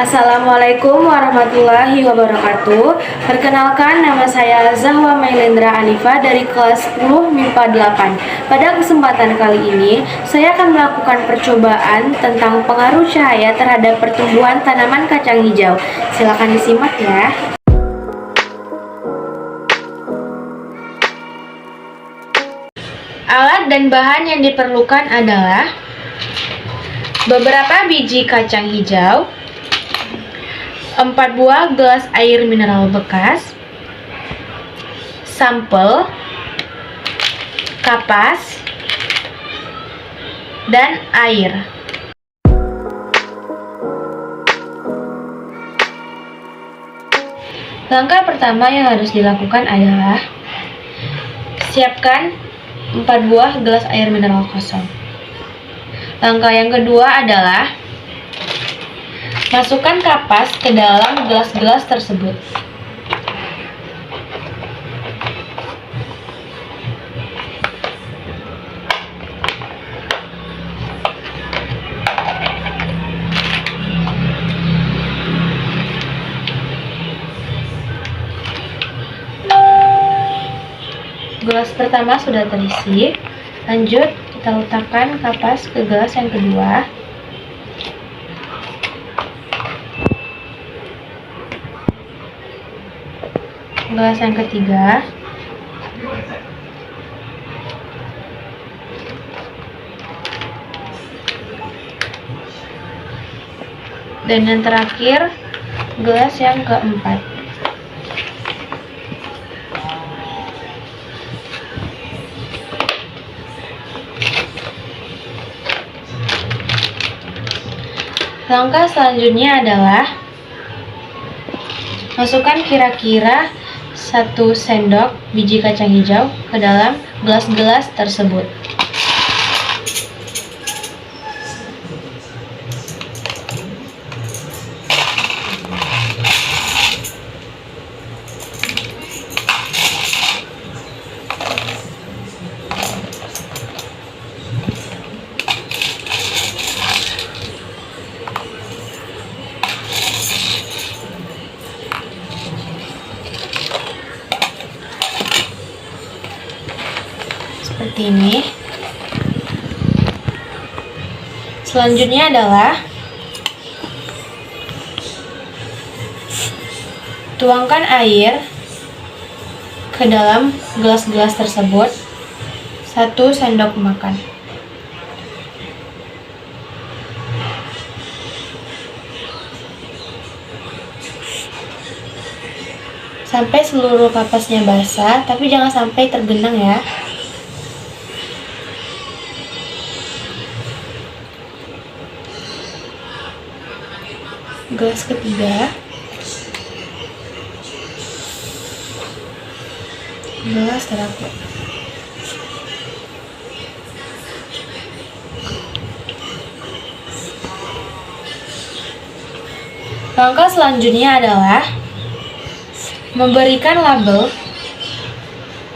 Assalamualaikum warahmatullahi wabarakatuh. Perkenalkan, nama saya Zahwa Mailendra Anifa dari kelas 10 MIPA 8. Pada kesempatan kali ini, saya akan melakukan percobaan tentang pengaruh cahaya terhadap pertumbuhan tanaman kacang hijau. Silakan disimak ya. Alat dan bahan yang diperlukan adalah beberapa biji kacang hijau, 4 buah gelas air mineral bekas, sampel, kapas, dan air. Langkah pertama yang harus dilakukan adalah siapkan 4 buah gelas air mineral kosong. Langkah yang kedua adalah masukkan kapas ke dalam gelas-gelas tersebut. Gelas pertama sudah terisi. Lanjut, kita letakkan kapas ke gelas yang kedua. Gelas yang ketiga. Dan yang terakhir, gelas yang keempat. Langkah selanjutnya adalah masukkan kira-kira 1 sendok biji kacang hijau ke dalam gelas-gelas tersebut. Seperti ini. Selanjutnya adalah tuangkan air ke dalam gelas-gelas tersebut 1 sendok makan. Sampai seluruh kapasnya basah, tapi jangan sampai tergenang ya. Gelas ketiga, gelas terakhir. Langkah selanjutnya adalah memberikan label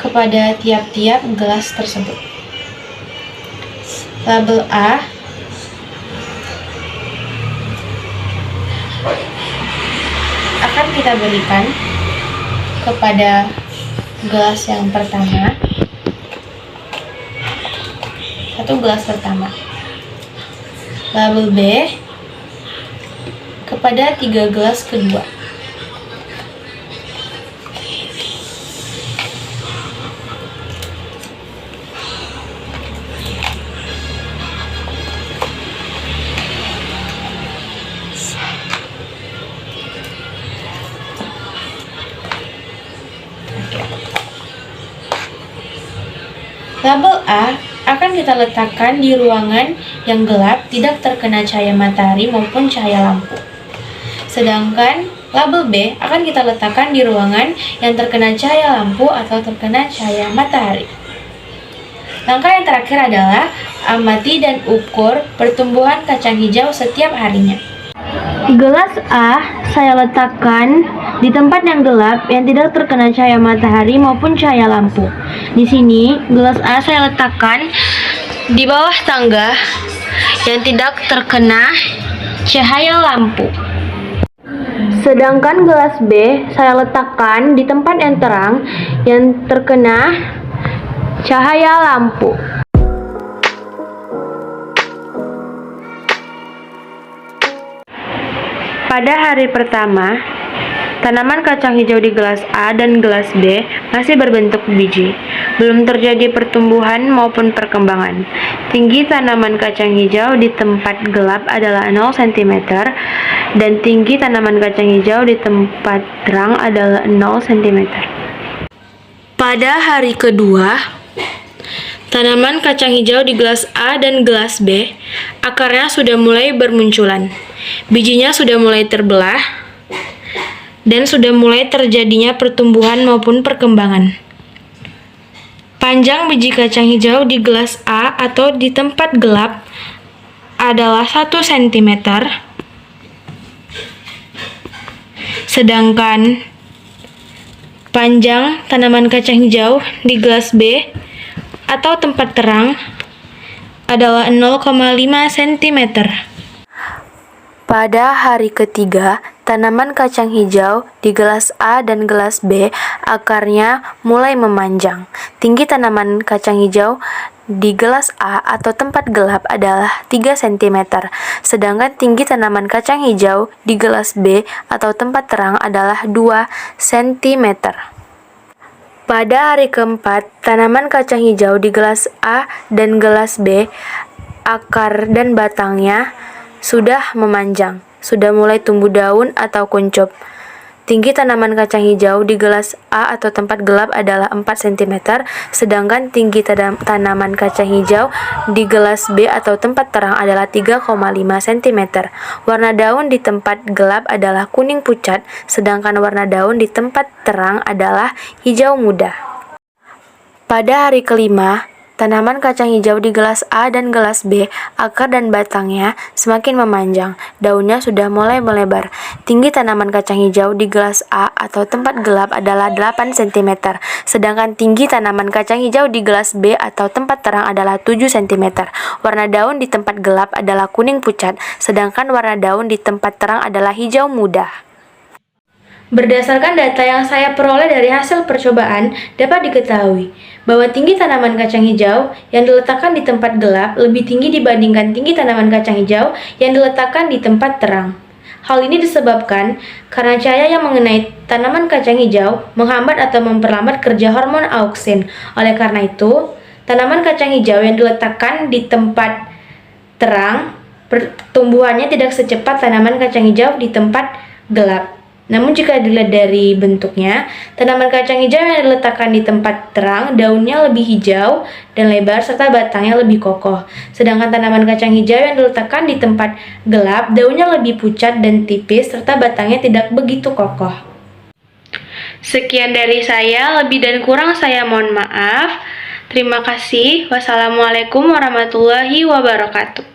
kepada tiap-tiap gelas tersebut. Label A akan kita berikan kepada gelas yang pertama, 1 gelas pertama. Label B kepada 3 gelas kedua. Label A akan kita letakkan di ruangan yang gelap, tidak terkena cahaya matahari maupun cahaya lampu. Sedangkan label B akan kita letakkan di ruangan yang terkena cahaya lampu atau terkena cahaya matahari. Langkah yang terakhir adalah amati dan ukur pertumbuhan kacang hijau setiap harinya. Gelas A saya letakkan di tempat yang gelap yang tidak terkena cahaya matahari maupun cahaya lampu. Di sini gelas A saya letakkan di bawah tangga yang tidak terkena cahaya lampu. Sedangkan gelas B saya letakkan di tempat yang terang yang terkena cahaya lampu. Pada hari pertama, tanaman kacang hijau di gelas A dan gelas B masih berbentuk biji. Belum terjadi pertumbuhan maupun perkembangan. Tinggi tanaman kacang hijau di tempat gelap adalah 0 cm dan tinggi tanaman kacang hijau di tempat terang adalah 0 cm. Pada hari kedua, tanaman kacang hijau di gelas A dan gelas B akarnya sudah mulai bermunculan. Bijinya sudah mulai terbelah dan sudah mulai terjadinya pertumbuhan maupun perkembangan. Panjang biji kacang hijau di gelas A atau di tempat gelap adalah 1 cm. Sedangkan panjang tanaman kacang hijau di gelas B atau tempat terang adalah 0,5 cm. Pada hari ketiga, tanaman kacang hijau di gelas A dan gelas B akarnya mulai memanjang. Tinggi tanaman kacang hijau di gelas A atau tempat gelap adalah 3 cm, sedangkan tinggi tanaman kacang hijau di gelas B atau tempat terang adalah 2 cm. Pada hari keempat, tanaman kacang hijau di gelas A dan gelas B, akar dan batangnya sudah memanjang, sudah mulai tumbuh daun atau kuncup. Tinggi tanaman kacang hijau di gelas A atau tempat gelap adalah 4 cm, sedangkan tinggi tanaman kacang hijau di gelas B atau tempat terang adalah 3,5 cm. Warna daun di tempat gelap adalah kuning pucat, sedangkan warna daun di tempat terang adalah hijau muda. Pada hari kelima, tanaman kacang hijau di gelas A dan gelas B, akar dan batangnya semakin memanjang, daunnya sudah mulai melebar. Tinggi tanaman kacang hijau di gelas A atau tempat gelap adalah 8 cm, sedangkan tinggi tanaman kacang hijau di gelas B atau tempat terang adalah 7 cm. Warna daun di tempat gelap adalah kuning pucat, sedangkan warna daun di tempat terang adalah hijau muda. Berdasarkan data yang saya peroleh dari hasil percobaan, dapat diketahui bahwa tinggi tanaman kacang hijau yang diletakkan di tempat gelap lebih tinggi dibandingkan tinggi tanaman kacang hijau yang diletakkan di tempat terang. Hal ini disebabkan karena cahaya yang mengenai tanaman kacang hijau menghambat atau memperlambat kerja hormon auksin. Oleh karena itu, tanaman kacang hijau yang diletakkan di tempat terang, pertumbuhannya tidak secepat tanaman kacang hijau di tempat gelap. Namun jika dilihat dari bentuknya, tanaman kacang hijau yang diletakkan di tempat terang, daunnya lebih hijau dan lebar serta batangnya lebih kokoh. Sedangkan tanaman kacang hijau yang diletakkan di tempat gelap, daunnya lebih pucat dan tipis serta batangnya tidak begitu kokoh. Sekian dari saya, lebih dan kurang saya mohon maaf. Terima kasih. Wassalamualaikum warahmatullahi wabarakatuh.